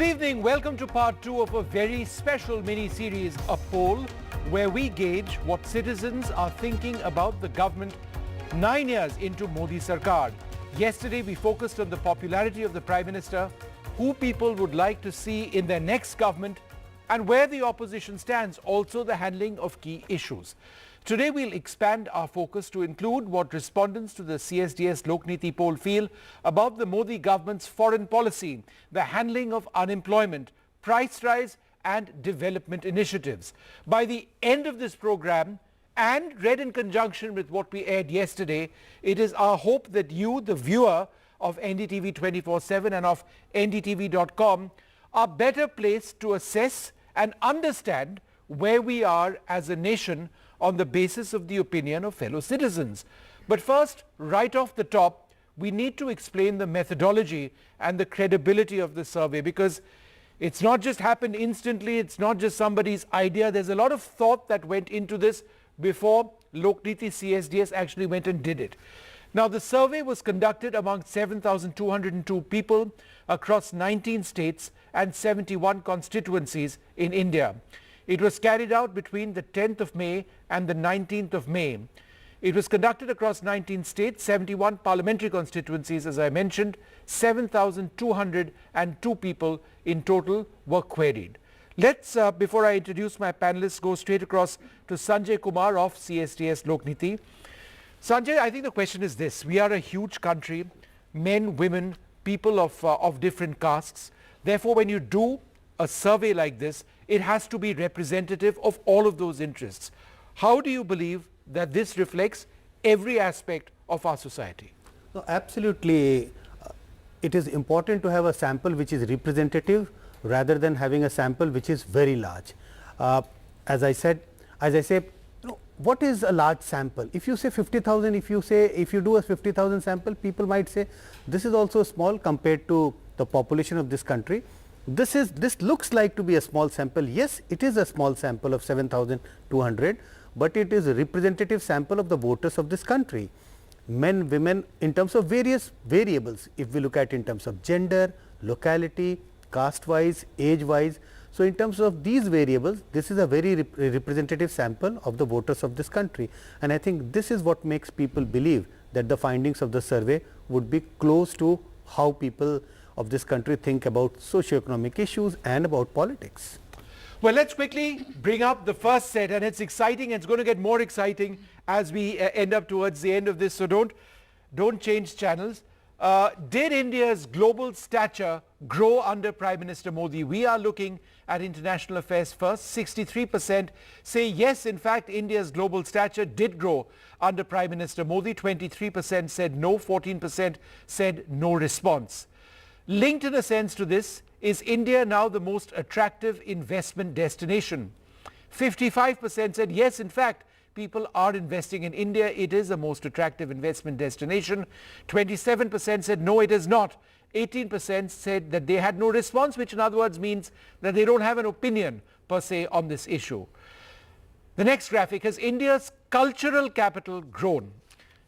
Good evening. Welcome to part 2 of a very special mini-series, A Poll, where we gauge what citizens are thinking about the government 9 years into Modi Sarkar. Yesterday, we focused on the popularity of the Prime Minister, who people would like to see in their next government, and where the opposition stands, also the handling of key issues. Today, we'll expand our focus to include what respondents to the CSDS Lokniti poll feel about the Modi government's foreign policy, the handling of unemployment, price rise and development initiatives. By the end of this program, and read in conjunction with what we aired yesterday, it is our hope that you, the viewer of NDTV 24/7 and of NDTV.com, are better placed to assess and understand where we are as a nation on the basis of the opinion of fellow citizens. But first, right off the top, we need to explain the methodology and the credibility of the survey, because it's not just happened instantly, it's not just somebody's idea. There's a lot of thought that went into this before Lokniti CSDS actually went and did it. Now, the survey was conducted among 7,202 people across 19 states and 71 constituencies in India. It was carried out between the 10th of May and the 19th of May. It was conducted across 19 states, 71 parliamentary constituencies, as I mentioned. 7,202 people in total were queried. Let's, before I introduce my panelists, go straight across to Sanjay Kumar of CSDS Lokniti. Sanjay, I think the question is this. We are a huge country, men, women, people of different castes. Therefore, when you do a survey like this, it has to be representative of all of those interests. How do you believe that this reflects every aspect of our society? No, absolutely. It is important to have a sample which is representative rather than having a sample which is very large. As I say, what is a large sample? If you say 50,000, if you do a 50,000 sample, people might say this is also small compared to the population of this country. This looks like to be a small sample. Yes, it is a small sample of 7,200, but it is a representative sample of the voters of this country. Men, women, in terms of various variables, if we look at in terms of gender, locality, caste wise, age wise. So, in terms of these variables, this is a very representative sample of the voters of this country, and I think this is what makes people believe that the findings of the survey would be close to how people of this country think about socio-economic issues and about politics. Well, let's quickly bring up the first set, and it's exciting, and it's going to get more exciting as we end up towards the end of this, so don't change channels. Did India's global stature grow under Prime Minister Modi? We are looking at international affairs first. 63% say yes, in fact, India's global stature did grow under Prime Minister Modi. 23% said no, 14% said no response. Linked in a sense to this, is India now the most attractive investment destination? 55% said yes, in fact, people are investing in India. It is the most attractive investment destination. 27% said no, it is not. 18% said that they had no response, which in other words means that they don't have an opinion per se on this issue. The next graphic, has India's cultural capital grown?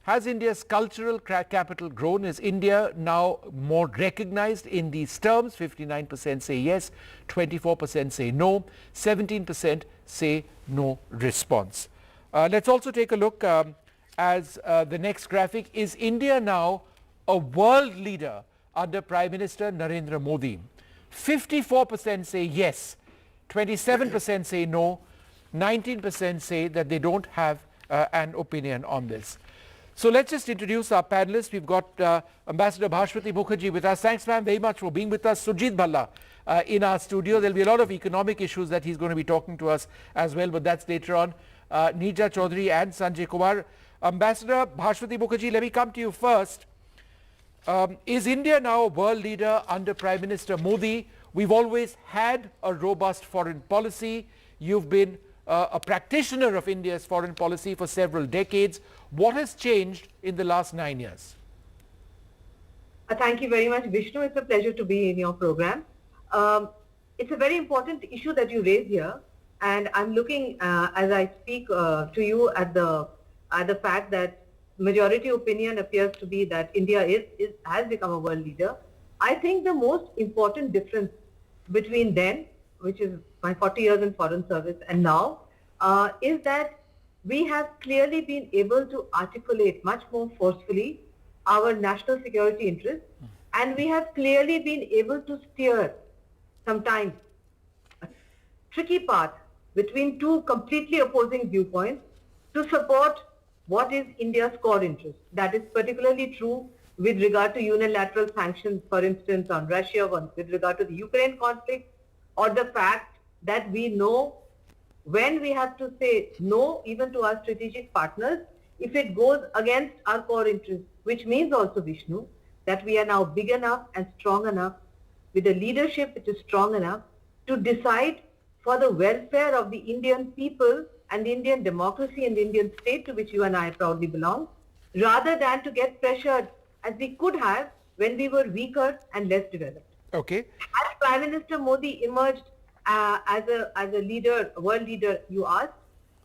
Has India's cultural capital grown? Is India now more recognized in these terms? 59% say yes, 24% say no, 17% say no response. Let's also take a look as the next graphic. Is India now a world leader under Prime Minister Narendra Modi? 54% say yes, 27% say no, 19% say that they don't have an opinion on this. So let's just introduce our panelists. We've got Ambassador Bharatiya Mukherjee with us. Thanks, ma'am, very much for being with us. Sujit Bhalla in our studio. There'll be a lot of economic issues that he's going to be talking to us as well, but that's later on. Neerja Chaudhary and Sanjay Kumar. Ambassador Bharatiya Mukherjee, let me come to you first. Is India now a world leader under Prime Minister Modi? We've always had a robust foreign policy. You've been a practitioner of India's foreign policy for several decades. What has changed in the last 9 years? Thank you very much, Vishnu. It's a pleasure to be in your program. It's a very important issue that you raise here, and I'm looking as I speak to you at the fact that majority opinion appears to be that India has become a world leader. I think the most important difference between then, which is my 40 years in foreign service, and now, is that we have clearly been able to articulate much more forcefully our national security interests, and we have clearly been able to steer sometimes a tricky path between two completely opposing viewpoints to support what is India's core interest. That is particularly true with regard to unilateral sanctions, for instance, on Russia, with regard to the Ukraine conflict, or the fact that we know when we have to say no even to our strategic partners if it goes against our core interests, which means also, Vishnu, that we are now big enough and strong enough with a leadership which is strong enough to decide for the welfare of the Indian people and the Indian democracy and the Indian state to which you and I proudly belong, rather than to get pressured as we could have when we were weaker and less developed. Okay. As Prime Minister Modi emerged as a leader, world leader, you asked,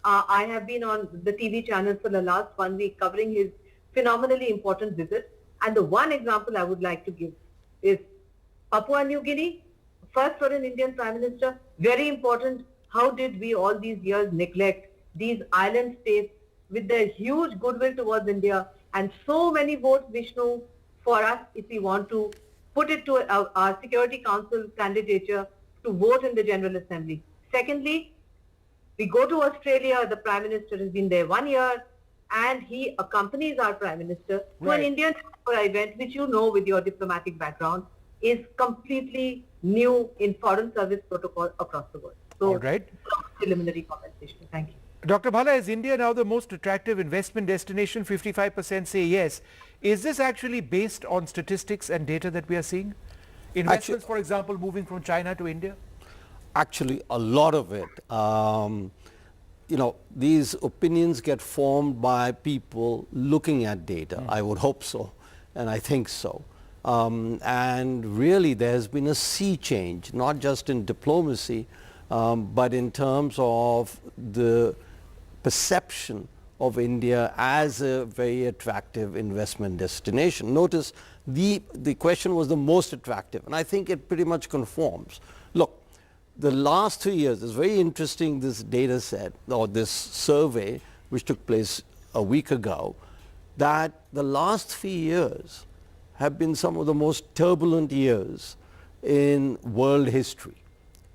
I have been on the TV channels for the last 1 week covering his phenomenally important visit. And the one example I would like to give is Papua New Guinea, first for an Indian Prime Minister, very important. How did we all these years neglect these island states with their huge goodwill towards India and so many votes, Vishnu, for us if we want to put it to our Security Council candidature to vote in the General Assembly. Secondly, we go to Australia, the Prime Minister has been there 1 year, and he accompanies our Prime Minister to an Indian event, which you know with your diplomatic background, is completely new in foreign service protocol across the world. So, all right. Preliminary comments, Vishnu. Thank you. Dr. Bhala, is India now the most attractive investment destination? 55% say yes. Is this actually based on statistics and data that we are seeing? Investments, for example, moving from China to India? Actually, a lot of it. You know, these opinions get formed by people looking at data. I would hope so, and I think so. And really, there's been a sea change, not just in diplomacy, but in terms of the perception of India as a very attractive investment destination. Notice the question was the most attractive, and I think it pretty much conforms. Look, the last 3 years is very interesting, this data set or this survey which took place a week ago, that the last 3 years have been some of the most turbulent years in world history.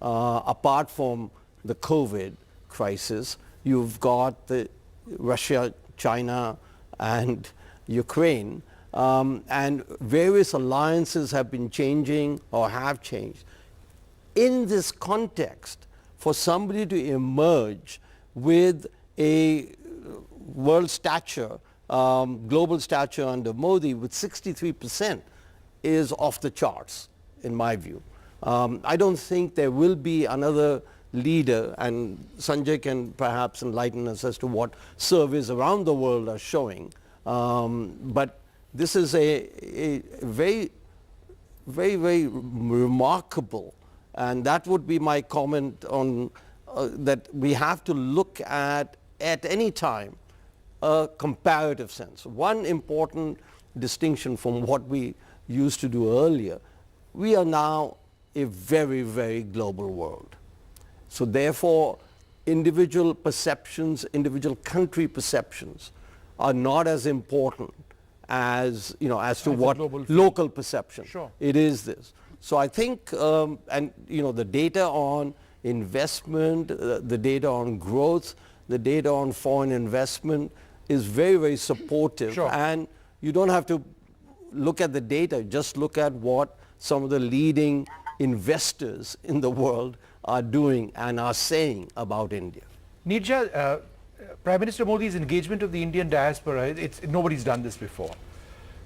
Apart from the COVID crisis, you've got the Russia, China and Ukraine, and various alliances have been changing or have changed. In this context, for somebody to emerge with a world stature, global stature under Modi with 63% is off the charts, in my view. I don't think there will be another leader, and Sanjay can perhaps enlighten us as to what surveys around the world are showing. But this is a very, very, very remarkable, and that would be my comment on that we have to look at any time a comparative sense. One important distinction from what we used to do earlier, we are now a very, very global world. So therefore, individual perceptions, individual country perceptions are not as important as, you know, as to what local perception. Sure. It is this. So I think, and you know, the data on investment, the data on growth, the data on foreign investment is very, very supportive. Sure. And you don't have to look at the data, just look at what some of the leading investors in the world are doing and are saying about India. Nirja, Prime Minister Modi's engagement of the Indian diaspora, nobody's done this before.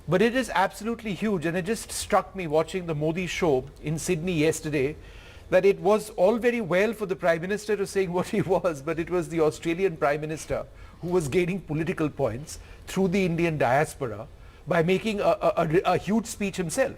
But it is absolutely huge, and it just struck me watching the Modi show in Sydney yesterday that it was all very well for the Prime Minister to saying what he was, but it was the Australian Prime Minister who was gaining political points through the Indian diaspora by making a huge speech himself.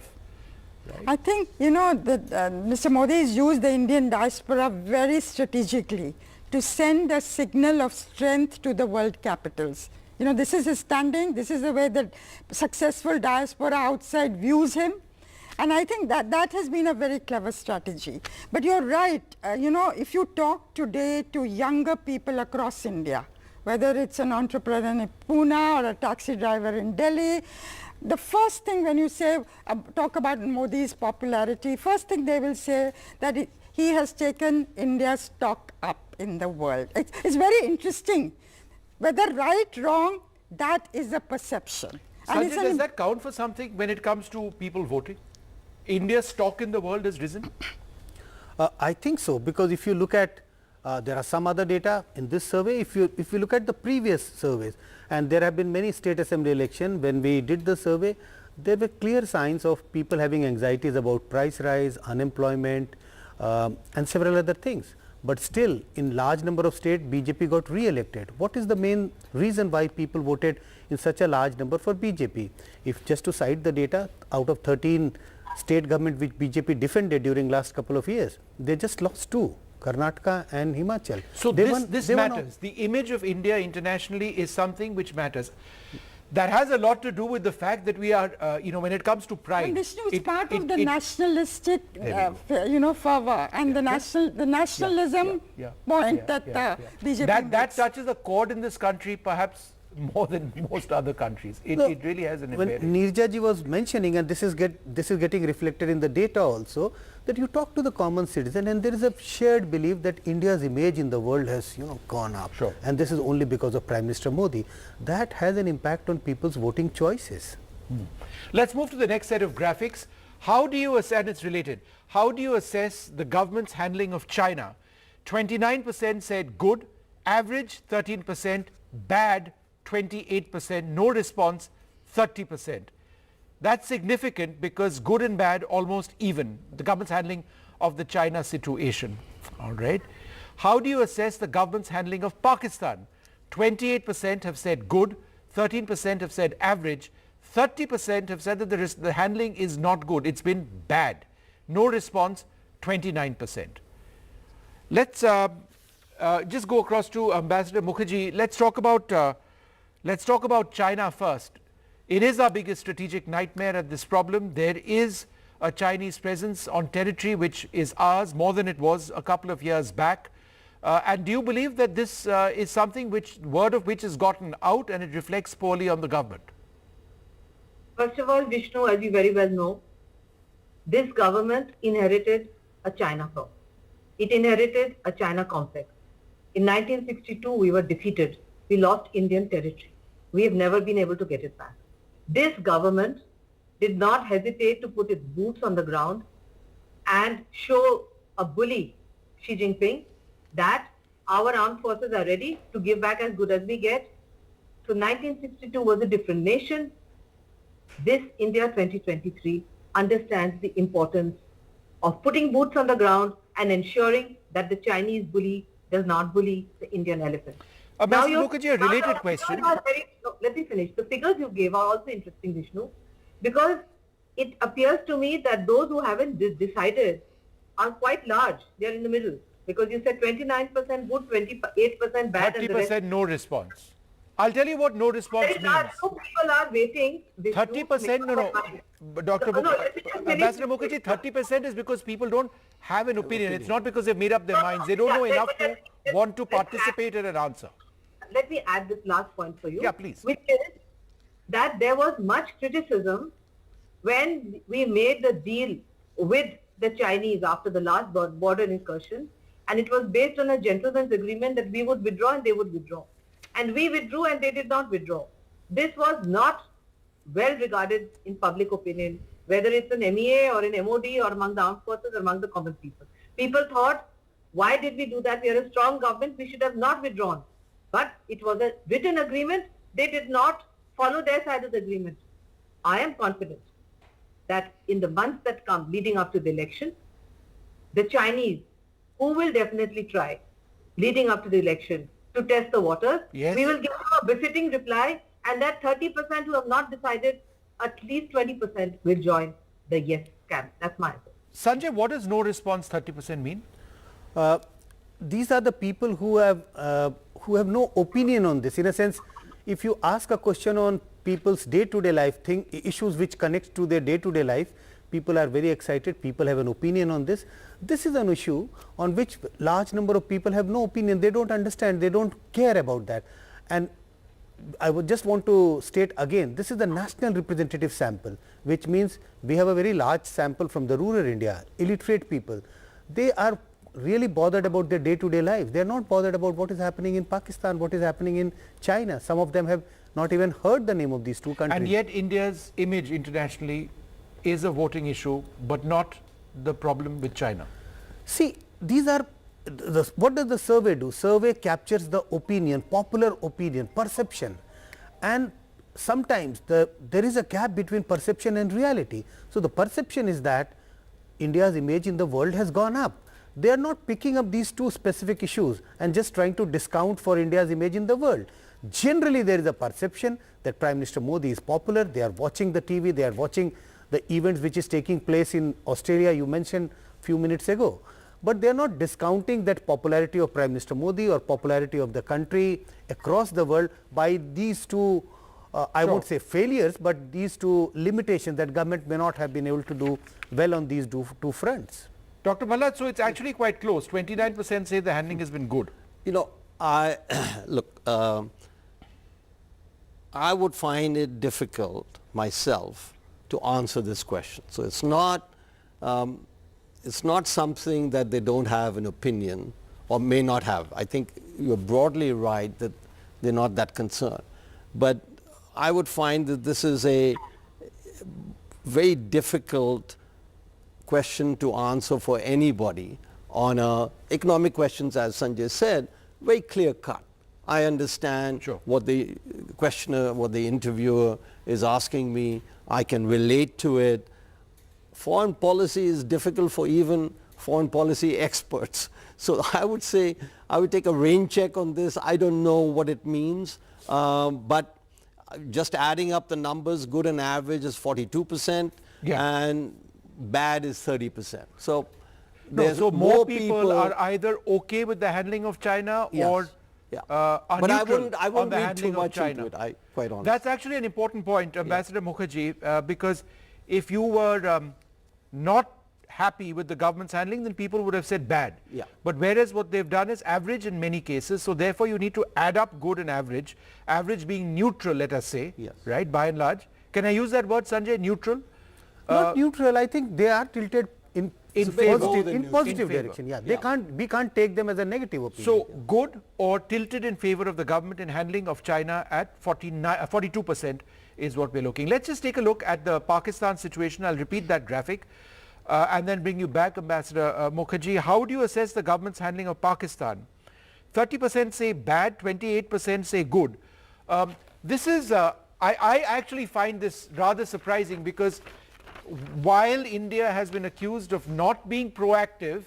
Right? I think, you know, that Mr. Modi has used the Indian diaspora very strategically to send a signal of strength to the world capitals. You know, this is his standing, this is the way that successful diaspora outside views him. And I think that has been a very clever strategy. But you're right, if you talk today to younger people across India, whether it's an entrepreneur in Pune or a taxi driver in Delhi, the first thing when you say, talk about Modi's popularity, first thing they will say that he has taken India's stock up in the world. It's very interesting. Whether right, wrong, that is a perception. Sanjay, does that count for something when it comes to people voting? India's stock in the world has risen? I think so, because if you look at, there are some other data in this survey. If you look at the previous surveys, and there have been many state assembly elections, when we did the survey, there were clear signs of people having anxieties about price rise, unemployment, and several other things. But still, in large number of states, BJP got re-elected. What is the main reason why people voted in such a large number for BJP? If just to cite the data, out of 13 state government which BJP defended during last couple of years, they just lost 2. Karnataka and Himachal. So this matters. The image of India internationally is something which matters. That has a lot to do with the fact that we are, when it comes to pride. And Vishnu, it's part of the nationalistic, fervor and the nationalism point that BJP That touches a chord in this country, perhaps more than most other countries. It really has an impact. When Neerja ji was mentioning, and this is getting reflected in the data also, that you talk to the common citizen and there is a shared belief that India's image in the world has gone up. Sure. And this is only because of Prime Minister Modi. That has an impact on people's voting choices. Let's move to the next set of graphics. How do you assess, and it's related, how do you assess the government's handling of China? 29% said good, average 13%, bad 28%, no response 30%. That's significant because good and bad almost even, the government's handling of the China situation. All right. How do you assess the government's handling of Pakistan? 28% have said good, 13% have said average, 30% have said that the handling is not good, it's been bad. No response 29%. Let's just go across to Ambassador Mukherjee. Let's talk about China first. It is our biggest strategic nightmare at this problem. There is a Chinese presence on territory which is ours more than it was a couple of years back. And do you believe that this is something word of which has gotten out and it reflects poorly on the government? First of all, Vishnu, as you very well know, this government inherited a China problem. It inherited a China complex. In 1962, we were defeated. We lost Indian territory. We have never been able to get it back. This government did not hesitate to put its boots on the ground and show a bully, Xi Jinping, that our armed forces are ready to give back as good as we get. So 1962 was a different nation. This India 2023 understands the importance of putting boots on the ground and ensuring that the Chinese bully does not bully the Indian elephant. Ambassador Mukherjee, a related question. Let me finish. The figures you gave are also interesting, Vishnu, because it appears to me that those who haven't decided are quite large. They are in the middle, because you said 29% good, 28% bad, 30% and the rest. no response. I'll tell you what no response means. So people are waiting. 30%, no. Dr. Ambassador Mukherjee, 30% is because people don't have an opinion. It's not because they've made up their minds. They don't know enough to want to participate in an answer. Let me add this last point for you. Yeah, please. Which is that there was much criticism when we made the deal with the Chinese after the last border incursion, and it was based on a gentleman's agreement that we would withdraw and they would withdraw. And we withdrew and they did not withdraw. This was not well regarded in public opinion, whether it's an MEA or an MOD or among the armed forces or among the common people. People thought, why did we do that? We are a strong government, we should have not withdrawn. But it was a written agreement. They did not follow their side of the agreement. I am confident that in the months that come leading up to the election, the Chinese, who will definitely try leading up to the election to test the waters, yes, we will give them a befitting reply, and that 30% who have not decided, at least 20% will join the yes camp. That's my answer. Sanjay, what does no response 30% mean? These are the people who have no opinion on this. In a sense, if you ask a question on people's day-to-day life issues which connect to their day-to-day life, people are very excited, people have an opinion on this. This is an issue on which large number of people have no opinion, they don't understand, they don't care about that. And I would just want to state again, this is the national representative sample, which means we have a very large sample from the rural India, illiterate people. They are really bothered about their day-to-day life. They are not bothered about what is happening in Pakistan, what is happening in China. Some of them have not even heard the name of these two countries. And yet India's image internationally is a voting issue, but not the problem with China. See, these are, what does the survey do? Survey captures the opinion, popular opinion, perception, and sometimes there is a gap between perception and reality. So, the perception is that India's image in the world has gone up. They are not picking up these two specific issues and just trying to discount for India's image in the world. Generally, there is a perception that Prime Minister Modi is popular, they are watching the TV, they are watching the events which is taking place in Australia, you mentioned few minutes ago. But they are not discounting that popularity of Prime Minister Modi or popularity of the country across the world by these two, I won't say failures, but these two limitations that government may not have been able to do well on these two fronts. Dr. Malad, so it's actually quite close. 29% say the handling has been good. You know, look, I would find it difficult myself to answer this question. So it's not something that they don't have an opinion or may not have. I think you're broadly right that they're not that concerned. But I would find that this is a very difficult question to answer for anybody on economic questions, as Sanjay said, very clear cut. I understand what the questioner, what the interviewer is asking me. I can relate to it. Foreign policy is difficult for even foreign policy experts. So I would say I would take a rain check on this. I don't know what it means, but just adding up the numbers, good and average is 42%, and bad is 30%. So so more people are either okay with the handling of China or are but neutral I wouldn't on the read handling too much of China. into it, quite honestly. That's actually an important point, Ambassador Mukherjee, because if you were not happy with the government's handling, then people would have said bad. But whereas what they've done is average in many cases, so therefore you need to add up good and average being neutral, let us say, right, by and large. Can I use that word, Sanjay, neutral? Not neutral, I think they are tilted in positive direction. We can't take them as a negative opinion. So good or tilted in favor of the government in handling of China at 42% is what we're looking. Let's just take a look at the Pakistan situation. I'll repeat that graphic and then bring you back, Ambassador Mukherjee. How do you assess the government's handling of Pakistan? 30% say bad, 28% say good. This is, I actually find this rather surprising, because while India has been accused of not being proactive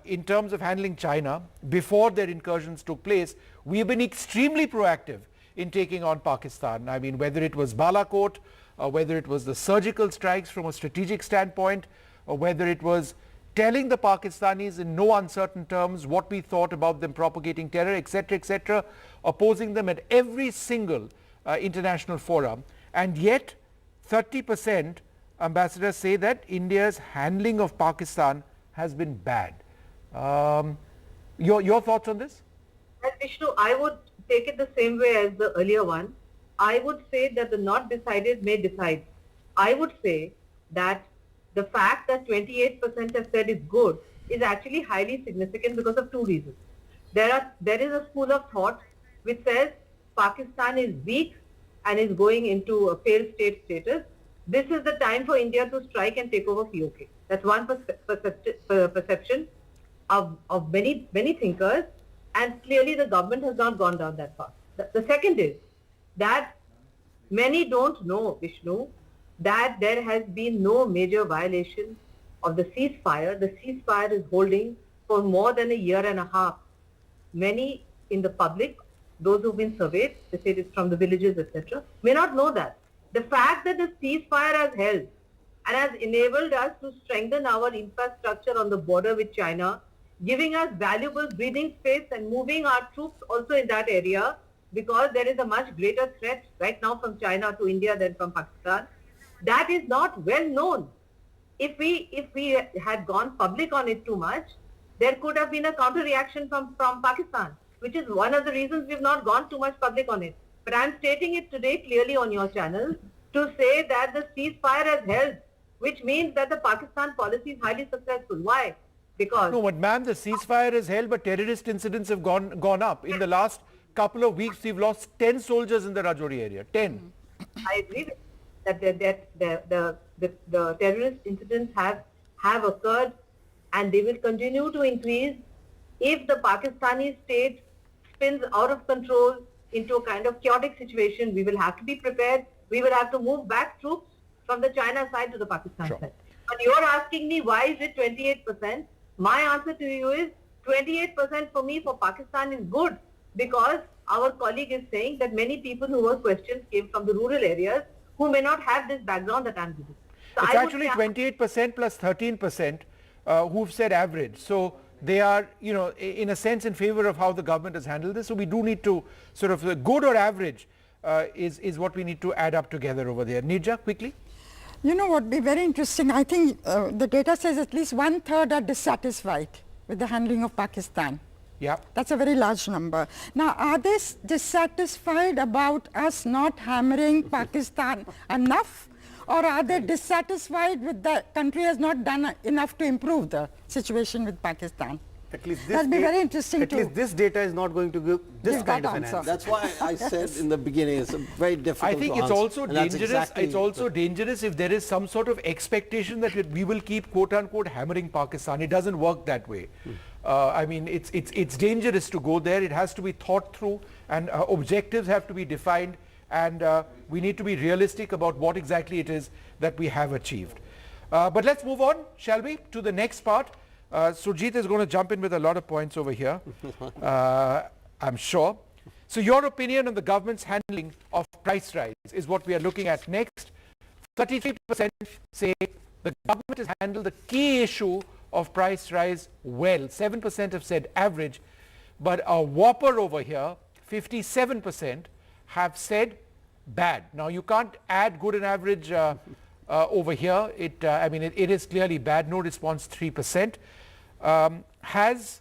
in terms of handling China before their incursions took place, we have been extremely proactive in taking on Pakistan. I mean, whether it was Balakot, whether it was the surgical strikes from a strategic standpoint, or whether it was telling the Pakistanis in no uncertain terms what we thought about them propagating terror, etc., opposing them at every single international forum. And yet 30% ambassadors say that India's handling of Pakistan has been bad. Your thoughts on this? Well, Vishnu, I would take it the same way as the earlier one. I would say that the not decided may decide. I would say that the fact that 28% have said is good is actually highly significant because of two reasons. There is a school of thought which says Pakistan is weak and is going into a failed state status. This is the time for India to strike and take over POK. That's one perception of many thinkers, and clearly the government has not gone down that path. The second is that many don't know, Vishnu, that there has been no major violation of the ceasefire. The ceasefire is holding for more than a year and a half. Many in the public, those who've been surveyed, they say it's from the villages, etc., may not know that. The fact that the ceasefire has held and has enabled us to strengthen our infrastructure on the border with China, giving us valuable breathing space and moving our troops also in that area, because there is a much greater threat right now from China to India than from Pakistan. That is not well known. if we had gone public on it too much, there could have been a counter reaction from Pakistan, which is one of the reasons we've not gone too much public on it. But I'm stating it today clearly on your channel to say that the ceasefire has held, which means that the Pakistan policy is highly successful. Why? Because No, but ma'am, the ceasefire is held, but terrorist incidents have gone up. In the last couple of weeks, we've lost 10 soldiers in the Rajouri area. 10. I agree with that the terrorist incidents have occurred and they will continue to increase if the Pakistani state spins out of control into a kind of chaotic situation. We will have to be prepared. We will have to move back troops from the China side to the Pakistan Sure. side. But you're asking me why is it 28%? My answer to you is 28% for me for Pakistan is good because our colleague is saying that many people who were questioned came from the rural areas who may not have this background that I'm giving. So It's I would actually say- 28% plus 13% who've said average. So they are, you know, in a sense in favor of how the government has handled this. So we do need to sort of good or average is what we need to add up together over there. Nirja, quickly. You know what would be very interesting, I think the data says at least 1/3 are dissatisfied with the handling of Pakistan. Yeah. That's a very large number. Now, are they dissatisfied about us not hammering Pakistan enough? Or are they dissatisfied with the country has not done enough to improve the situation with Pakistan? At least That'd be very interesting At to least this data is not going to give this give kind that of an answer. answer. That's why I said in the beginning it's a very difficult I think to it's answer. also And that's dangerous. exactly It's also dangerous if there is some sort of expectation that we will keep quote unquote hammering Pakistan. It doesn't work that way. I mean, it's dangerous to go there. It has to be thought through, and objectives have to be defined, and we need to be realistic about what exactly it is that we have achieved. But let's move on, shall we, to the next part. Surjit is going to jump in with a lot of points over here, I'm sure. So your opinion on the government's handling of price rise is what we are looking at next. 33% say the government has handled the key issue of price rise well. 7% have said average, but a whopper over here, 57% have said bad. Now you can't add good and average over here. I mean, it is clearly bad. No response, 3%. Has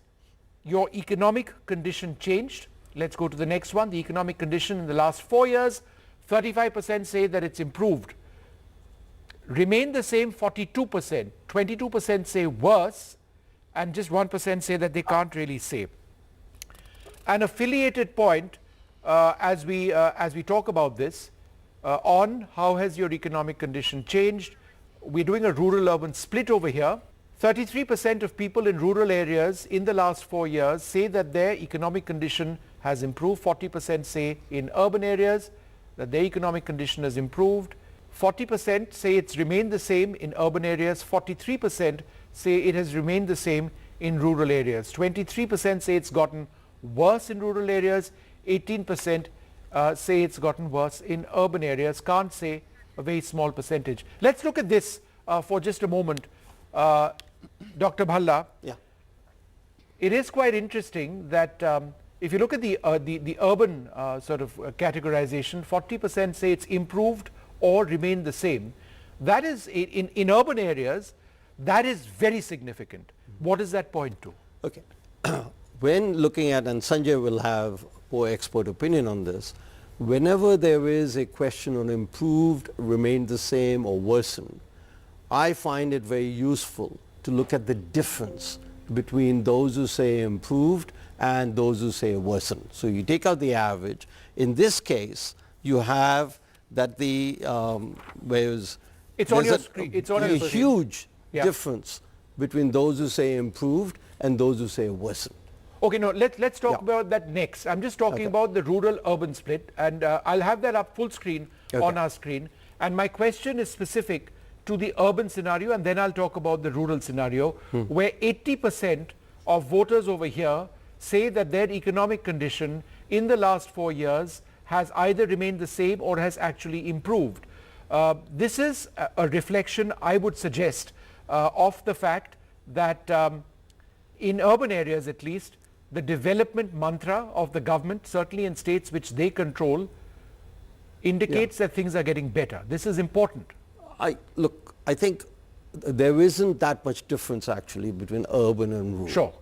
your economic condition changed? Let's go to the next one. The economic condition in the last 4 years, 35% say that it's improved. Remain the same, 42%. 22% say worse, and just 1% say that they can't really say. An affiliated point as we talk about this on how has your economic condition changed. We're doing a rural-urban split over here. 33% of people in rural areas in the last 4 years say that their economic condition has improved. 40% say in urban areas that their economic condition has improved. 40% say it's remained the same in urban areas. 43% say it has remained the same in rural areas. 23% say it's gotten worse in rural areas. 18% say it's gotten worse in urban areas. Can't say a very small percentage. Let's look at this for just a moment. Dr. Bhalla, Yeah. it is quite interesting that if you look at the urban sort of categorization, 40% say it's improved or remained the same. That is, in urban areas, that is very significant. What does that point to? Okay. When looking at, and Sanjay will have more expert opinion on this, whenever there is a question on improved, remained the same or worsened, I find it very useful to look at the difference between those who say improved and those who say worsened. So you take out the average. In this case, you have that the whereas It's on there's your a- screen. It's on a your screen. huge Yeah. difference between those who say improved and those who say worsened. Okay, no, let's talk Yeah. about that next. I'm just talking Okay. about the rural-urban split, and I'll have that up full screen on our screen. And my question is specific to the urban scenario, and then I'll talk about the rural scenario, where 80% of voters over here say that their economic condition in the last 4 years has either remained the same or has actually improved. This is a reflection, I would suggest, of the fact that in urban areas at least, the development mantra of the government, certainly in states which they control, indicates that things are getting better. This is important. I think there isn't that much difference actually between urban and rural. Sure.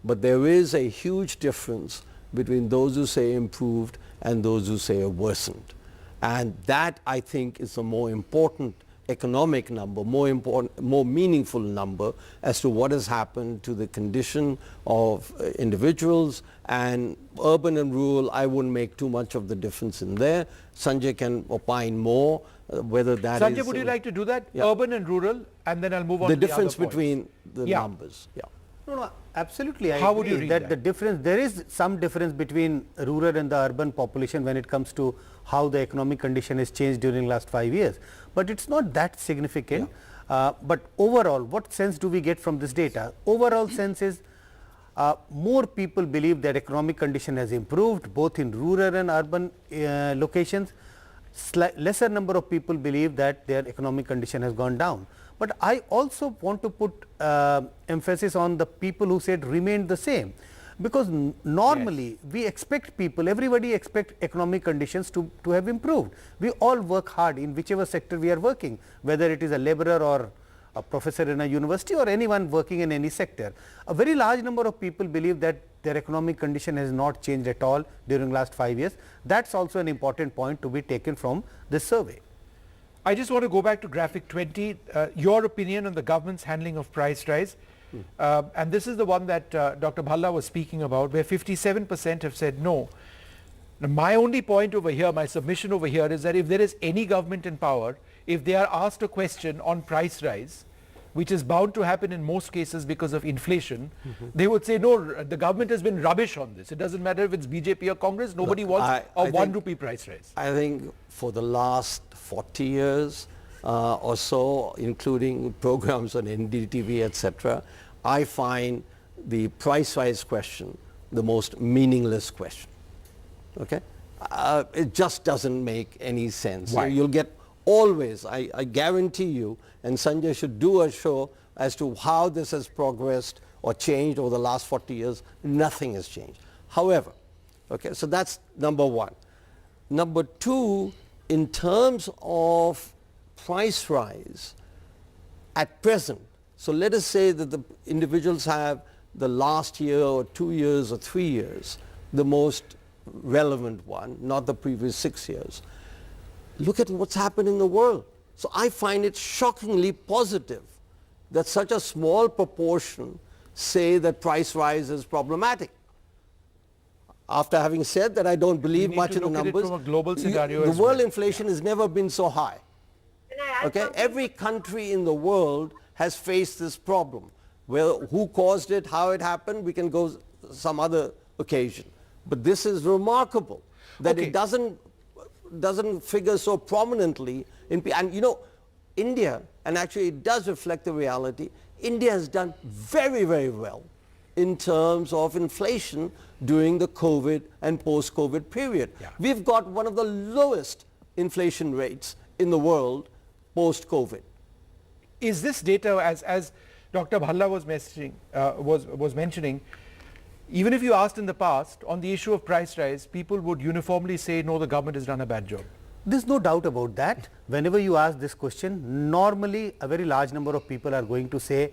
But there is a huge difference between those who say improved and those who say worsened. And that, I think, is a more important economic number, more meaningful number as to what has happened to the condition of individuals. And urban and rural, I wouldn't make too much of the difference in there. Sanjay can opine more whether that Sanjay, is... would you like to do that? Yeah. Urban and rural, and then I'll move on the to the difference other points. between the Yeah. numbers. Yeah. No, absolutely. I How would you agree read that that? the difference, there is some difference between rural and the urban population when it comes to how the economic condition has changed during last 5 years. But it's not that significant. But overall, what sense do we get from this data? Overall sense is more people believe that economic condition has improved both in rural and urban locations. Lesser number of people believe that their economic condition has gone down. But I also want to put emphasis on the people who said remained the same, because normally we expect people, everybody expect economic conditions to have improved. We all work hard in whichever sector we are working, whether it is a laborer or a professor in a university or anyone working in any sector. A very large number of people believe that their economic condition has not changed at all during last 5 years. That's also an important point to be taken from this survey. I just want to go back to graphic 20, your opinion on the government's handling of price rise. And this is the one that Dr. Bhalla was speaking about, where 57% have said no. Now, my only point over here, my submission over here is that if there is any government in power, if they are asked a question on price rise, which is bound to happen in most cases because of inflation, they would say, no, the government has been rubbish on this. It doesn't matter if it's BJP or Congress, nobody wants a 1 rupee price rise. I think for the last 40 years or so, including programs on NDTV, etc., I find the price rise question the most meaningless question. Okay? It just doesn't make any sense. Why? You'll get always, I guarantee you, and Sanjay should do a show as to how this has progressed or changed over the last 40 years. Nothing has changed. However, okay, so that's number one. Number two, in terms of price rise at present, so let us say that the individuals have the last year or 2 years or 3 years, the most relevant one, not the previous 6 years. Look at what's happened in the world. So I find it shockingly positive that such a small proportion say that price rise is problematic. After having said that, I don't believe much in the numbers. Look at it from a global scenario The as world well. inflation has never been so high. Can I add Okay, something? every country in the world has faced this problem. Well, who caused it, how it happened, we can go some other occasion. But this is remarkable that Okay. it doesn't figure so prominently in, and you know, India, and actually it does reflect the reality, India has done very, very well in terms of inflation during the COVID and post-COVID period. Yeah. We've got one of the lowest inflation rates in the world post-COVID. Is this data, as Dr. Bhalla was mentioning, even if you asked in the past on the issue of price rise, people would uniformly say, no, the government has done a bad job. There's no doubt about that. Whenever you ask this question, normally a very large number of people are going to say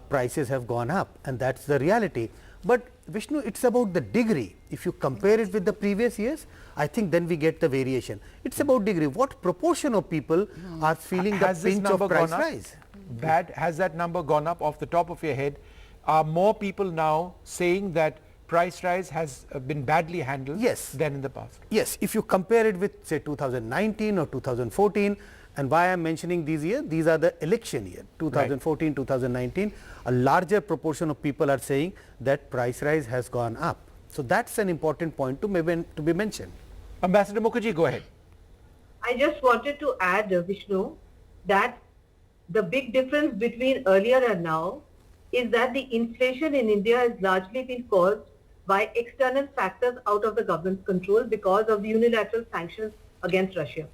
prices have gone up, and that's the reality. But Vishnu, it's about the degree. If you compare it with the previous years, I think then we get the variation. It's about degree. What proportion of people are feeling the Has this pinch number of price gone up? rise? Has that number gone up off the top of your head? Are more people now saying that price rise has been badly handled Yes. than in the past? Yes, if you compare it with say 2019 or 2014, and why I am mentioning these years, these are the election year, 2014, 2019, a larger proportion of people are saying that price rise has gone up. So that's an important point to be mentioned. Ambassador Mukherjee, go ahead. I just wanted to add, Vishnu, that the big difference between earlier and now is that the inflation in India has largely been caused by external factors out of the government's control because of the unilateral sanctions against Russia.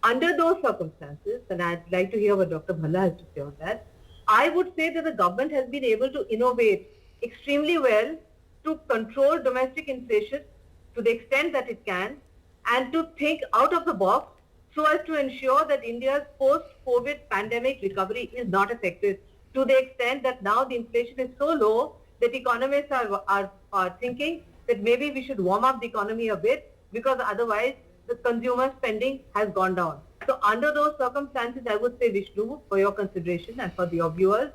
Under those circumstances, and I'd like to hear what Dr. Bhalla has to say on that, I would say that the government has been able to innovate extremely well to control domestic inflation to the extent that it can, and to think out of the box so as to ensure that India's post-COVID pandemic recovery is not affected to the extent that now the inflation is so low that economists are thinking that maybe we should warm up the economy a bit because otherwise the consumer spending has gone down. So under those circumstances, I would say, Vishnu, for your consideration and for your viewers,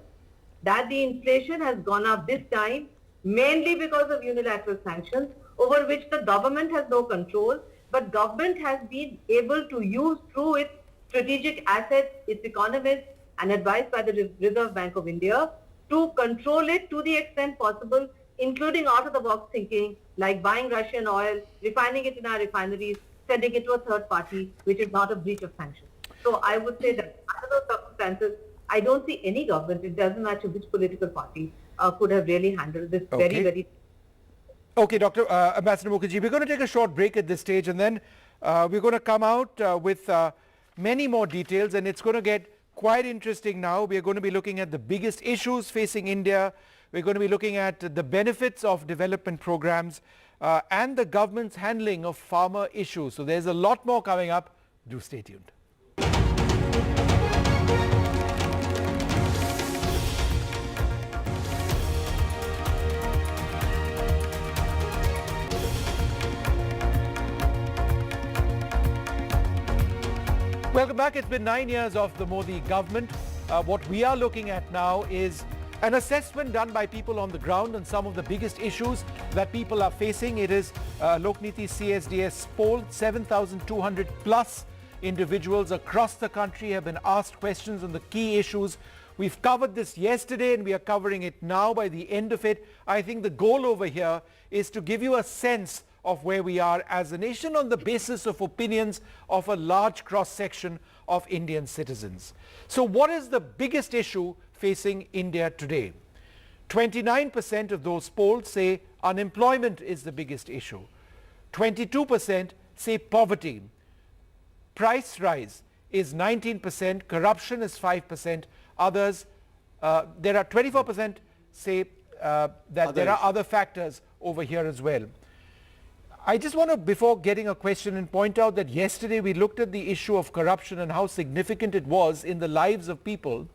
that the inflation has gone up this time mainly because of unilateral sanctions over which the government has no control, but government has been able to use through its strategic assets, its economists and advised by the Reserve Bank of India to control it to the extent possible, including out-of-the-box thinking like buying Russian oil, refining it in our refineries, sending it to a third party, which is not a breach of sanctions. So I would say that under those circumstances, I don't see any government, it doesn't matter which political party, could have really handled this very. Okay, Dr. Ambassador Mukherjee, we're going to take a short break at this stage, and then we're going to come out with many more details, and it's going to get quite interesting now. We are going to be looking at the biggest issues facing India. We're going to be looking at the benefits of development programs and the government's handling of farmer issues. So there's a lot more coming up. Do stay tuned. Welcome back. It's been 9 years of the Modi government. What we are looking at now is an assessment done by people on the ground on some of the biggest issues that people are facing. It is Lokniti CSDS poll. 7,200 plus individuals across the country have been asked questions on the key issues. We've covered this yesterday and we are covering it now. By the end of it, I think the goal over here is to give you a sense of where we are as a nation on the basis of opinions of a large cross-section of Indian citizens. So what is the biggest issue facing India today? 29% of those polled say unemployment is the biggest issue. 22% say poverty. Price rise is 19%, corruption is 5%, others, there are 24% say that there are other factors over here as well. I just want to, before getting a question, and point out that yesterday we looked at the issue of corruption and how significant it was in the lives of people.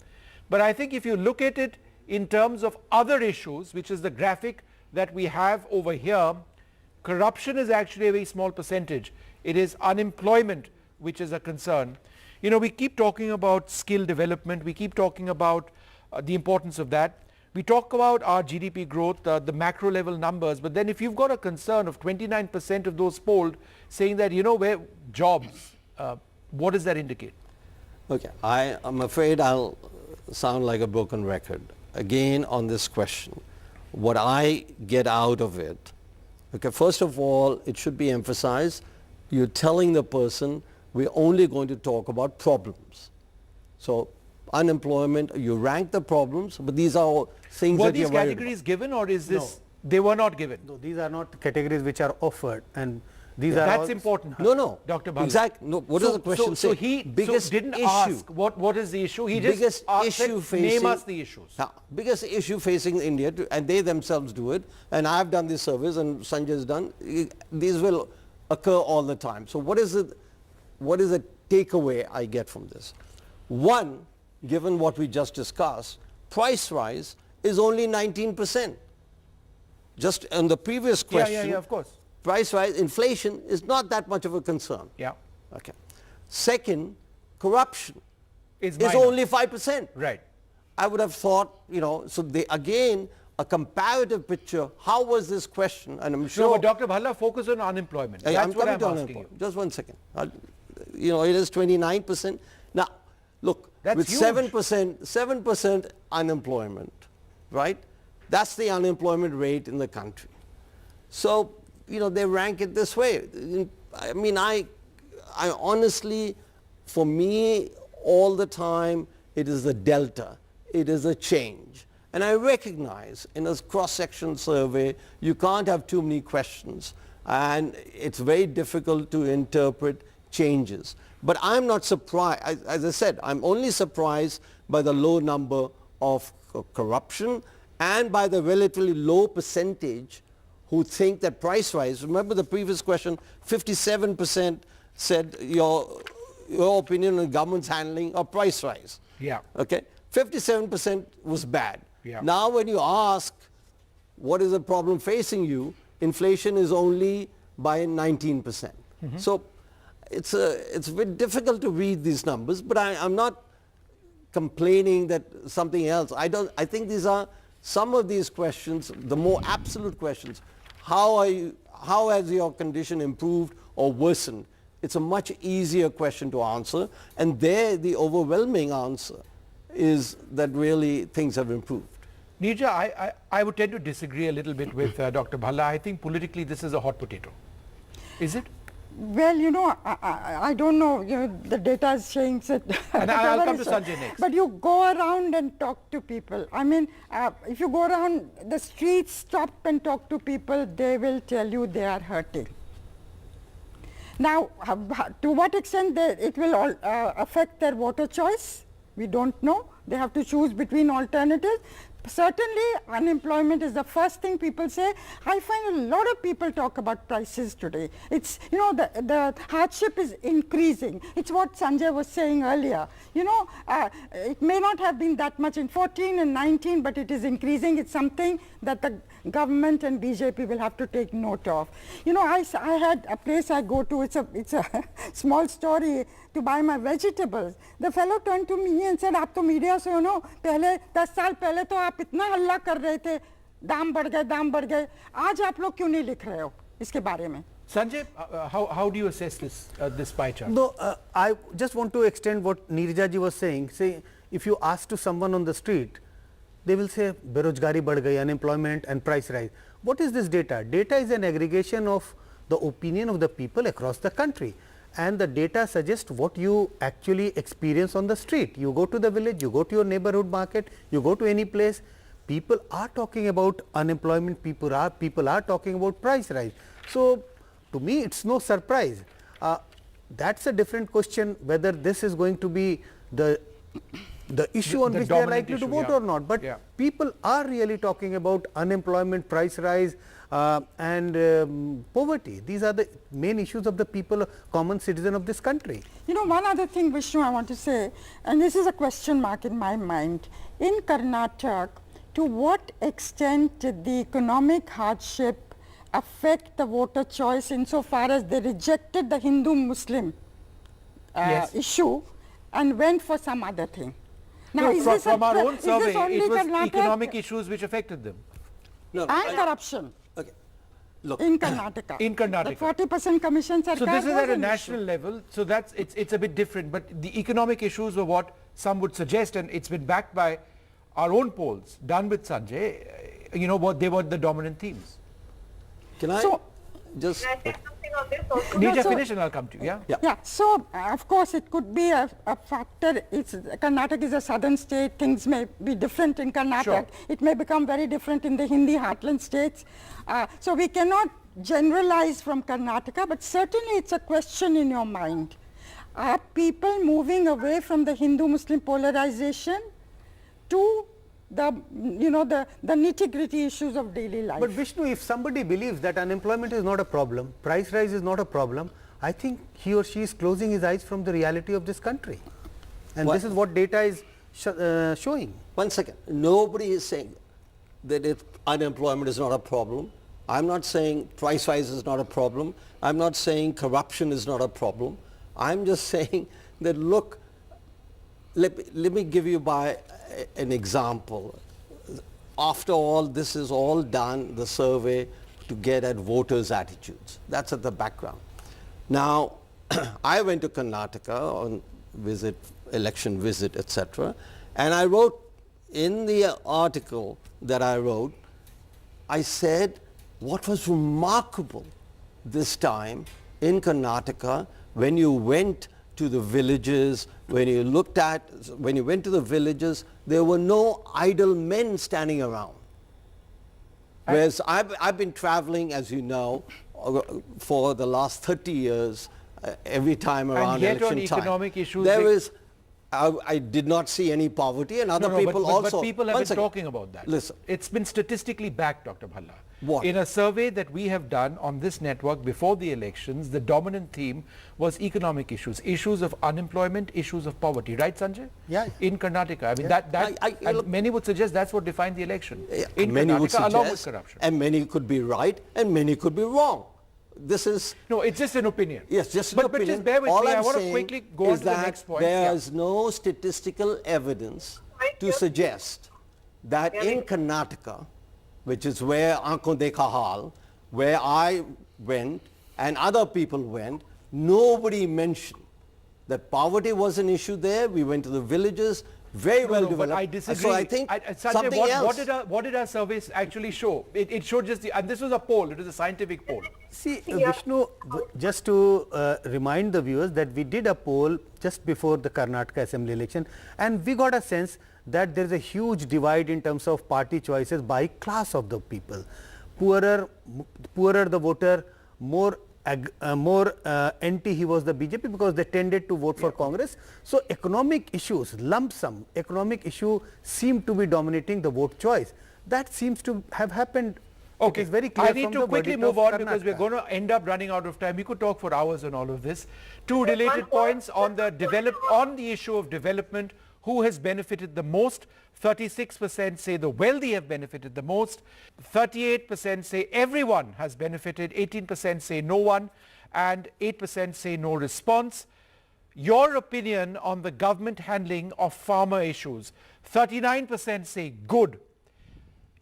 But I think if you look at it in terms of other issues, which is the graphic that we have over here, corruption is actually a very small percentage. It is unemployment which is a concern. You know, we keep talking about skill development. We keep talking about the importance of that. We talk about our GDP growth, the macro level numbers, but then if you've got a concern of 29% of those polled saying that, you know, where jobs, what does that indicate? Okay, I am afraid I'll sound like a broken record. Again, on this question, what I get out of it, okay, first of all, it should be emphasized, you're telling the person we're only going to talk about problems. So unemployment, you rank the problems, but these are all things that you're worried about. Were these categories given, or is this, no, they were not given? No, these are not categories which are offered, and these are that's important. No, Dr. Bhalla. Exactly. No, what does the question say? So he didn't ask what is the issue. He just said, name us the issues. Biggest issue facing India, and they themselves do it, and I've done this service, and Sanjay has done. These will occur all the time. So what is it? What is the takeaway I get from this? One, given what we just discussed, price rise is only 19%. Just on the previous question, yeah, of course. Price rise, inflation is not that much of a concern. Yeah. Okay. Second, corruption is minor. only 5%. Right. I would have thought, you know, so they, again, a comparative picture, how was this question? And I'm sure... No, but Dr. Bhalla, focus on unemployment. That's what I'm asking you. Just one second. You know, it is 29%. Now, look, that's with huge. 7% unemployment, right? That's the unemployment rate in the country. So, you know, they rank it this way. I mean, I honestly, for me, all the time, it is the delta. It is a change. And I recognize in a cross-section survey, you can't have too many questions. And it's very difficult to interpret changes. But I'm not surprised. As I said, I'm only surprised by the low number of corruption and by the relatively low percentage who think that price rise, remember the previous question, 57% said your opinion on government's handling of price rise. Yeah. Okay, 57% was bad. Yeah. Now when you ask what is the problem facing you, inflation is only by 19%. So it's a bit difficult to read these numbers, but I'm not complaining that something else. I think these are some of these questions, the more absolute questions. How has your condition improved or worsened? It's a much easier question to answer, and there the overwhelming answer is that really things have improved. Nija, I would tend to disagree a little bit with Dr. Bhalla. I think politically this is a hot potato. Is it? Well, you know, I don't know, you know, the data is saying that. And I'll come to Sanjay next. But you go around and talk to people. I mean, if you go around the streets, stop and talk to people, they will tell you they are hurting. Now, to what extent it will affect their voter choice, we don't know. They have to choose between alternatives. Certainly, unemployment is the first thing people say. I find a lot of people talk about prices today. It's, you know, the hardship is increasing. It's what Sanjay was saying earlier. You know, it may not have been that much in 14 and 19, but it is increasing. It's something that the government and BJP will have to take note of. You know, I had a place I go to, it's a small story, to buy my vegetables. The fellow turned to me and said, "आप तो media से हो ना, पहले 10 साल पहले तो आप इतना हल्ला कर रहे थे, दाम बढ़ गए, आज आप लोग क्यों नहीं लिख रहे हो इसके बारे में?" Sanjay, how do you assess this pie chart? No, I just want to extend what Neerja ji was saying. Say, if you ask to someone on the street, they will say berojgari बढ़ गई, unemployment and price rise. What is this data? Data is an aggregation of the opinion of the people across the country, and the data suggests what you actually experience on the street. You go to the village, you go to your neighborhood market, you go to any place, people are talking about unemployment, people are talking about price rise. So to me it's no surprise. That's a different question whether this is going to be the issue on which they are likely to vote or not. But people are really talking about unemployment, price rise, and poverty. These are the main issues of the people, common citizen of this country. You know, one other thing, Vishnu, I want to say, and this is a question mark in my mind. In Karnataka, to what extent did the economic hardship affect the voter choice insofar as they rejected the Hindu-Muslim issue and went for some other thing? Now, No, from our own survey, it was economic issues which affected them. No, and corruption. Okay. Look, in Karnataka. In Karnataka. The 40% commission sarkar. So this is at a an national level, so it's a bit different, but the economic issues were what some would suggest, and it's been backed by our own polls done with Sanjay. You know what, they were the dominant themes. can I So- just... Can I say something on this also? Nija, so- finish and I'll come to you, yeah? Yeah, so of course it could be a factor. Karnataka is a southern state, things may be different in Karnataka. Sure. It may become very different in the Hindi heartland states. So we cannot generalize from Karnataka, but certainly it's a question in your mind. Are people moving away from the Hindu-Muslim polarization to the, you know, the nitty-gritty issues of daily life? But Vishnu, if somebody believes that unemployment is not a problem, price rise is not a problem, I think he or she is closing his eyes from the reality of this country. And this is what data is showing. 1 second. Nobody is saying that if unemployment is not a problem. I'm not saying price rise is not a problem. I'm not saying corruption is not a problem. I'm just saying that, look, let me give you by an example. After all, this is all done, the survey, to get at voters' attitudes. That's at the background. Now, I went to Karnataka on visit, election visit, etc. And I wrote, in the article that I wrote, I said what was remarkable this time in Karnataka, when you went to the villages, when you went to the villages, there were no idle men standing around. Whereas I've been traveling, as you know, for the last 30 years, every time around And yet election on time. economic issues, There is I did not see any poverty, and other No, people also. But people have One been second. talking about that. Listen. It's been statistically backed, Dr. Bhalla. What? In a survey that we have done on this network before the elections, the dominant theme was economic issues, issues of unemployment, issues of poverty. Right, Sanjay? Yeah. In Karnataka. I mean, and look, many would suggest that's what defined the election. In many would Karnataka, along with suggest, corruption. and many could be right, and many could be wrong. This is No, it's just an opinion. yes, just an but opinion. just bear with All me. I I'm want to saying quickly go on is to the that next point. there Yeah. is no statistical evidence to Yeah. suggest that in Karnataka, which is where Aankhon Dekha Hal, where I went and other people went, nobody mentioned that poverty was an issue there. We went to the villages, very well No, developed. but I And disagree. so I think Sanjay, something else. what did our surveys actually show? It showed just the, and this was a poll, it was a scientific poll. See, Yeah. Vishnu, just to remind the viewers that we did a poll just before the Karnataka Assembly election, and we got a sense that there is a huge divide in terms of party choices by class of the people. Poorer the voter, more anti he was the BJP, because they tended to vote for Congress. So economic issues, lump sum economic issue seemed to be dominating the vote choice. That seems to have happened. Okay, It is very clear I need from to the quickly verdict of move on because we're Karnataka. going to end up running out of time. We could talk for hours on all of this. Two related one point- points on the issue of development. Who has benefited the most? 36% say the wealthy have benefited the most. 38% say everyone has benefited. 18% say no one, and 8% say no response. Your opinion on the government handling of farmer issues? 39% say good.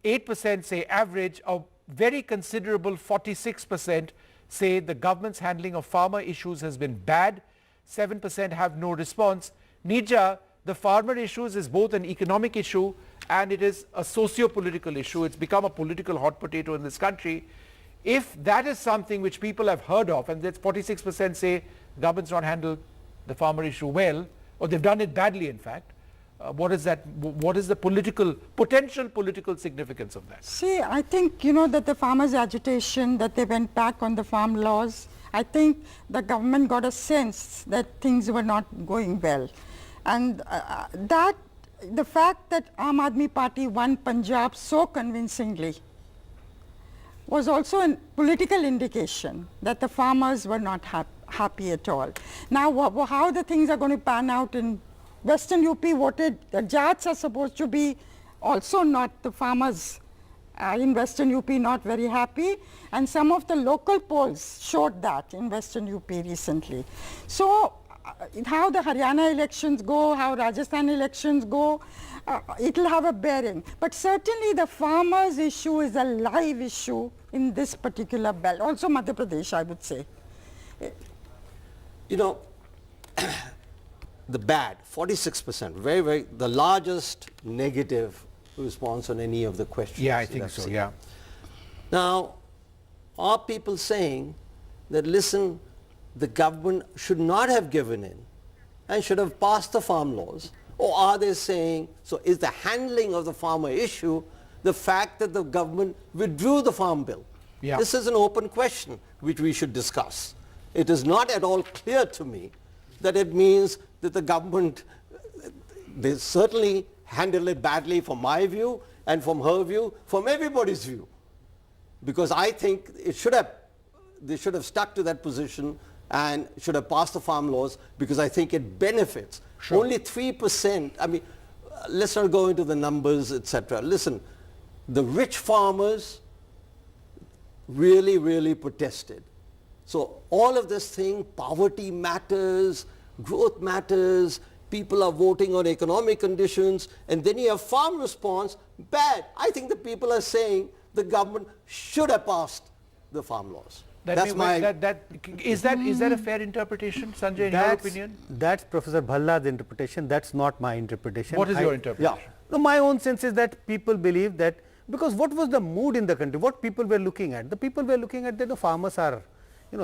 8% say average. A very considerable 46% say the government's handling of farmer issues has been bad. 7% have no response. Nija, the farmer issues is both an economic issue and it is a socio-political issue. It's become a political hot potato in this country. If that is something which people have heard of, and that's 46% say government's not handled the farmer issue well, or they've done it badly in fact, what is that? What is the potential political significance of that? See, I think, that the farmers' agitation, that they went back on the farm laws, I think the government got a sense that things were not going well. And the fact that Aam Aadmi Party won Punjab so convincingly was also a political indication that the farmers were not happy at all. Now, how the things are going to pan out in Western UP voted, the Jats are supposed to be also not, the farmers in Western UP not very happy, and some of the local polls showed that in Western UP recently. So, how the Haryana elections go, how Rajasthan elections go, it will have a bearing. But certainly the farmers' issue is a live issue in this particular belt. Also Madhya Pradesh, I would say. You know, the bad, 46%, very, the largest negative response on any of the questions. Yeah, I that think I've so, seen. yeah. Now, are people saying that, listen, the government should not have given in and should have passed the farm laws? Or are they saying, so is the handling of the farmer issue the fact that the government withdrew the farm bill? Yeah. This is an open question which we should discuss. It is not at all clear to me that it means that the government, they certainly handled it badly from my view and from her view, from everybody's view. Because I think they should have stuck to that position and should have passed the farm laws, because I think it benefits. Sure. Only 3%, I mean, let's not go into the numbers, etc. Listen, the rich farmers really protested. So all of this thing, poverty matters, growth matters, people are voting on economic conditions, and then you have farm response, bad. I think the people are saying the government should have passed the farm laws. Is that a fair interpretation, Sanjay, in your opinion? That's Professor Bhalla's interpretation. That's not my interpretation. What is your interpretation? Yeah. No, my own sense is that people believe that, because what was the mood in the country? What people were looking at? The people were looking at that the farmers are,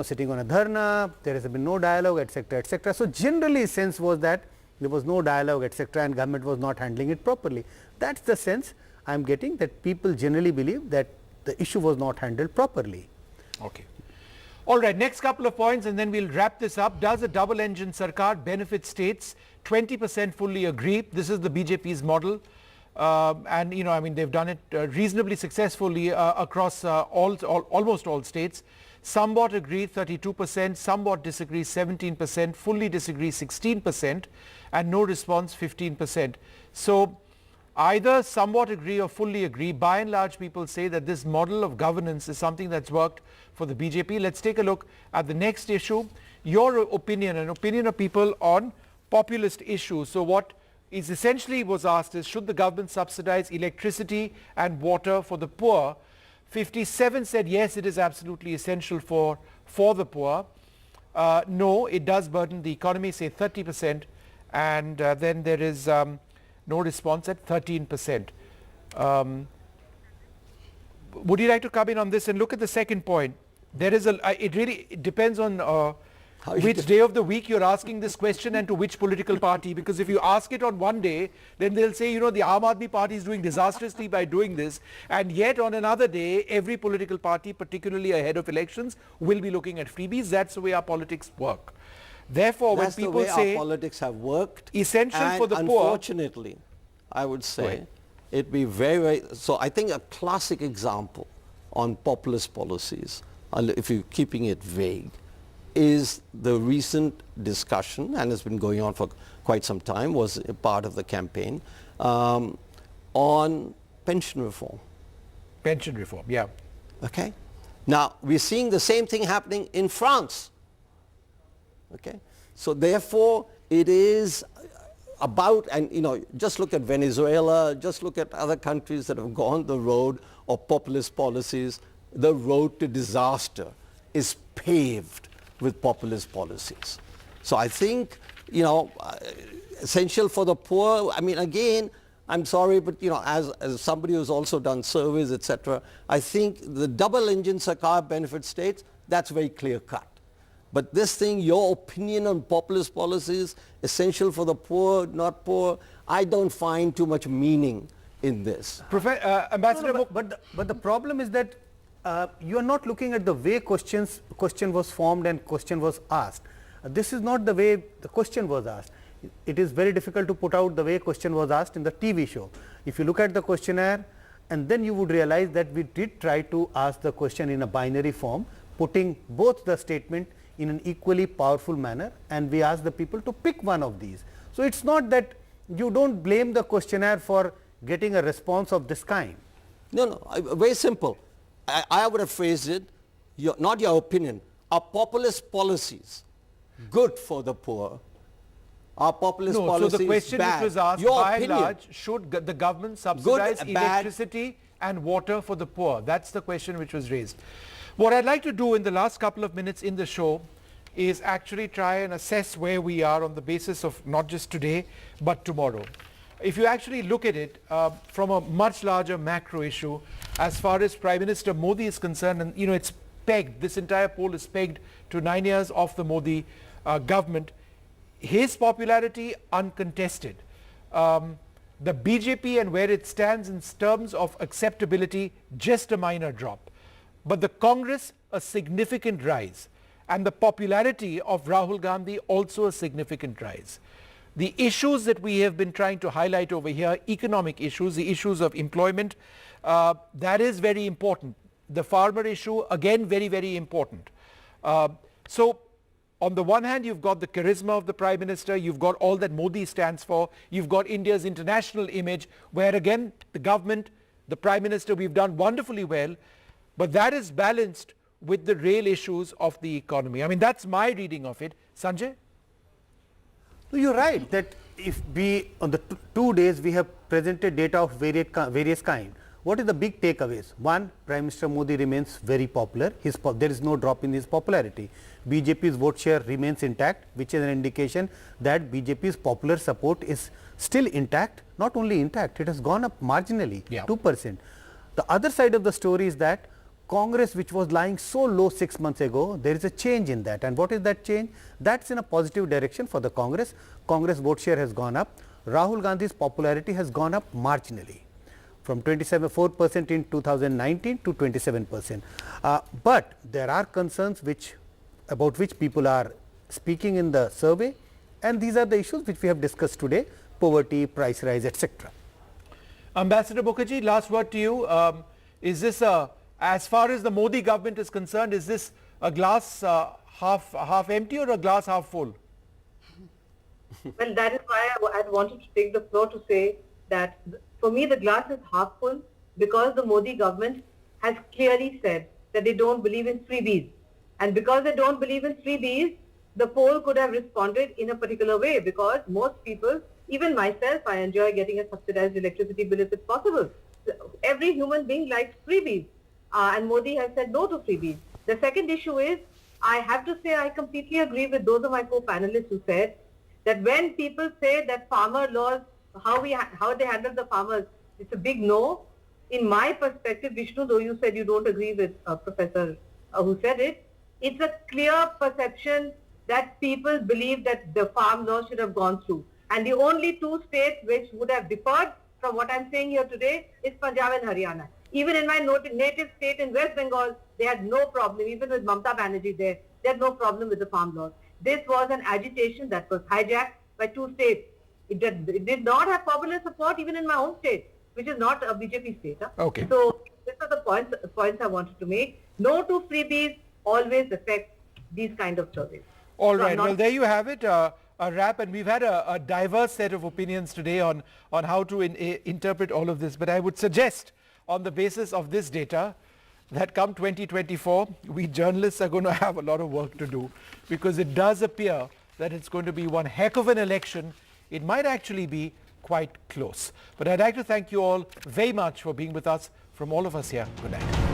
sitting on a dharna, there has been no dialogue, etc., etc. So generally sense was that there was no dialogue, etc., and government was not handling it properly. That's the sense I am getting, that people generally believe that the issue was not handled properly. Okay. All right, next couple of points and then we'll wrap this up. Does a double-engine Sarkar benefit states? 20% fully agree. This is the BJP's model. And, you know, I mean, they've done it reasonably successfully across almost all states. Somewhat agree, 32%. Somewhat disagree, 17%. Fully disagree, 16%. And no response, 15%. So either somewhat agree or fully agree. By and large, people say that this model of governance is something that's worked for the BJP. Let's take a look at the next issue. Your opinion, an opinion of people on populist issues. So what is essentially was asked is, should the government subsidize electricity and water for the poor? 57 said yes, it is absolutely essential for the poor. No, it does burden the economy, say 30%. And then there is no response at 13%. Would you like to come in on this and look at the second point? There is it really depends on which day of the week you're asking this question and to which political party, because if you ask it on one day, then they'll say, you know, the Aam Aadmi Party is doing disastrously by doing this, and yet on another day, every political party, particularly ahead of elections, will be looking at freebies. That's the way our politics work. Therefore, That's when the people way say our politics have worked, essential and for the poor, unfortunately, I would say it'd be very, very, so I think a classic example on populist policies, if you're keeping it vague, is the recent discussion, and it's been going on for quite some time, was a part of the campaign, on pension reform. pension reform, yeah. Okay? Now, we're seeing the same thing happening in France. Okay? So therefore, it is about, and you know, just look at Venezuela, just look at other countries that have gone the road of populist policies. The road to disaster is paved with populist policies. So I think, you know, essential for the poor, I mean, again, I'm sorry, but you know, as somebody who's also done surveys, etc., I think the double-engine Sarkar benefit states, that's very clear-cut. But this thing, your opinion on populist policies, essential for the poor, not poor, I don't find too much meaning in this. Ambassador, but the problem is that you are not looking at the way question was formed and question was asked. This is not the way the question was asked. It is very difficult to put out the way question was asked in the TV show. If you look at the questionnaire, and then you would realize that we did try to ask the question in a binary form, putting both the statement in an equally powerful manner, and we asked the people to pick one of these. So it's not that you don't blame the questionnaire for getting a response of this kind. No, no, very simple. I would have phrased it, not your opinion, are populist policies good for the poor? Are populist policies so the question bad? which was asked your by opinion. and large, should the government subsidize Good, bad. electricity and water for the poor? That's the question which was raised. What I'd like to do in the last couple of minutes in the show is actually try and assess where we are on the basis of not just today, but tomorrow. If you actually look at it from a much larger macro issue, as far as Prime Minister Modi is concerned, and you know, it's pegged, this entire poll is pegged to 9 years of the Modi government. His popularity uncontested. The BJP and where it stands in terms of acceptability, just a minor drop. But the Congress, a significant rise. And the popularity of Rahul Gandhi, also a significant rise. The issues that we have been trying to highlight over here, economic issues, the issues of employment, that is very important. The farmer issue, again, very, very important. So on the one hand, you've got the charisma of the Prime Minister, you've got all that Modi stands for, you've got India's international image, where again, the government, the Prime Minister, we've done wonderfully well, but that is balanced with the real issues of the economy. I mean, that's my reading of it. Sanjay? So you're right that if we, on the 2 days, we have presented data of various kind. What is the big takeaways? One, Prime Minister Modi remains very popular. There is no drop in his popularity. BJP's vote share remains intact, which is an indication that BJP's popular support is still intact. Not only intact, it has gone up marginally, 2%. The other side of the story is that Congress, which was lying so low 6 months ago, there is a change in that. And what is that change? That's in a positive direction for the Congress. Congress vote share has gone up. Rahul Gandhi's popularity has gone up marginally. from 27.4% in 2019 to 27%. But there are concerns about which people are speaking in the survey, and these are the issues which we have discussed today: poverty, price rise, etc. Ambassador Mukherjee, last word to you. Is this, as far as the Modi government is concerned, is this a glass half empty or a glass half full? Well, that is why I wanted to take the floor to say that for me the glass is half full, because the Modi government has clearly said that they don't believe in freebies. And because they don't believe in freebies, the poll could have responded in a particular way, because most people, even myself, I enjoy getting a subsidized electricity bill if it's possible. Every human being likes freebies, and Modi has said no to freebies. The second issue is, I have to say I completely agree with those of my co-panelists who said that when people say that farmer laws, how they handle the farmers, it's a big no. In my perspective, Vishnu, though you said you don't agree with Professor who said it, it's a clear perception that people believe that the farm law should have gone through. And the only two states which would have differed from what I'm saying here today is Punjab and Haryana. Even in my native state in West Bengal, they had no problem. Even with Mamata Banerjee there, they had no problem with the farm laws. This was an agitation that was hijacked by two states. It did not have popular support even in my own state, which is not a BJP state. Huh? Okay. So these are the points I wanted to make. No to freebies always affect these kind of surveys. All right. Well, there you have it. A wrap, and we've had a diverse set of opinions today on how to interpret all of this. But I would suggest, on the basis of this data, that come 2024, we journalists are going to have a lot of work to do, because it does appear that it's going to be one heck of an election. It might actually be quite close. But I'd like to thank you all very much for being with us. From all of us here, good night.